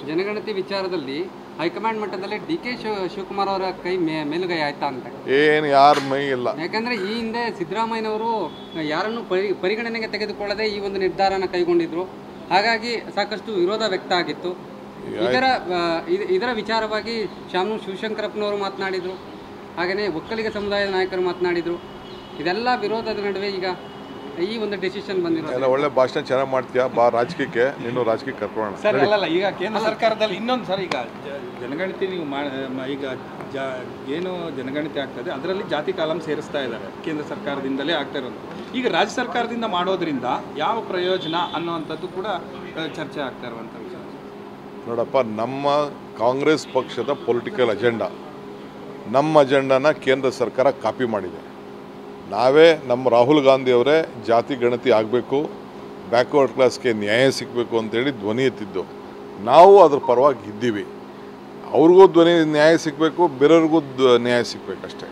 ಜನಗಣತಿ ವಿಚಾರದಲ್ಲಿ ಹೈಕಮಾಂಡ್ ಮಟ್ಟದಲ್ಲಿ ಡಿ.ಕೆ. ಶಿವಕುಮಾರ್ ಅವರ ಕೈ ಮೇಲುಗೈ ಆಯ್ತಾ ಅಂತ? ಏನು ಯಾರ ಮೈ ಇಲ್ಲ. ಯಾಕಂದ್ರೆ ಈ ಹಿಂದೆ ಸಿದ್ದರಾಮಯ್ಯನವರು ಯಾರನ್ನು ಪರಿಗಣನೆಗೆ ತೆಗೆದುಕೊಳ್ಳದೆ ಈ ಒಂದು ನಿರ್ಧಾರನ ಕೈಗೊಂಡಿದ್ರು. ಹಾಗಾಗಿ ಸಾಕಷ್ಟು ವಿರೋಧ ವ್ಯಕ್ತ ಆಗಿತ್ತು. ಇದರ ವಿಚಾರವಾಗಿ ಶಾಮನೂರು ಶಿವಶಂಕರಪ್ಪನವರು ಮಾತನಾಡಿದ್ರು, ಹಾಗೆಯೇ ಒಕ್ಕಲಿಗ ಸಮುದಾಯದ ನಾಯಕರು ಮಾತನಾಡಿದ್ರು. ಇದೆಲ್ಲ ವಿರೋಧದ ನಡುವೆ ಈಗ ಈ ಒಂದು ಡಿಸಿಷನ್ ಬಂದಿರೋದು. ಒಳ್ಳೆ ಭಾಷಣ ಚೆನ್ನಾಗಿ ಮಾಡ್ತೀಯಾ, ಬಾ ರಾಜಕೀಯಕ್ಕೆ, ನೀನು ರಾಜಕೀಯಕ್ಕೆ ಕರ್ಕೊಳ್ಳೋಣ. ಸರ್ ಅಲ್ಲಲ್ಲ, ಈಗ ಕೇಂದ್ರ ಸರ್ಕಾರದಲ್ಲಿ ಇನ್ನೊಂದು ಸರ್, ಈಗ ಜನಗಣತಿ ನೀವು ಈಗ ಏನು ಜನಗಣತಿ ಆಗ್ತದೆ ಅದರಲ್ಲಿ ಜಾತಿ ಕಾಲಂ ಸೇರಿಸ್ತಾ ಇದ್ದಾರೆ, ಕೇಂದ್ರ ಸರ್ಕಾರದಿಂದಲೇ ಆಗ್ತಾ ಇರೋದು. ಈಗ ರಾಜ್ಯ ಸರ್ಕಾರದಿಂದ ಮಾಡೋದ್ರಿಂದ ಯಾವ ಪ್ರಯೋಜನ ಅನ್ನುವಂಥದ್ದು ಕೂಡ ಚರ್ಚೆ ಆಗ್ತಾ ಇರುವಂಥ ವಿಷಯ. ನೋಡಪ್ಪ, ನಮ್ಮ ಕಾಂಗ್ರೆಸ್ ಪಕ್ಷದ ಪೊಲಿಟಿಕಲ್ ಅಜೆಂಡಾ, ನಮ್ಮ ಅಜೆಂಡಾನ ಕೇಂದ್ರ ಸರ್ಕಾರ ಕಾಪಿ ಮಾಡಿದೆ. ನಾವೇ ನಮ್ಮ ರಾಹುಲ್ ಗಾಂಧಿ ಅವರೇ ಜಾತಿ ಗಣತಿ ಆಗಬೇಕು, ಬ್ಯಾಕ್ವರ್ಡ್ ಕ್ಲಾಸ್ಗೆ ನ್ಯಾಯ ಸಿಗಬೇಕು ಅಂತೇಳಿ ಧ್ವನಿ ಎತ್ತಿದ್ದು. ನಾವು ಅದ್ರ ಪರವಾಗಿ ಇದ್ದೀವಿ. ಅವ್ರಿಗೂ ನ್ಯಾಯ ಸಿಗಬೇಕು, ಬೇರೆಯವ್ರಿಗೂ ನ್ಯಾಯ ಸಿಗಬೇಕಷ್ಟೇ.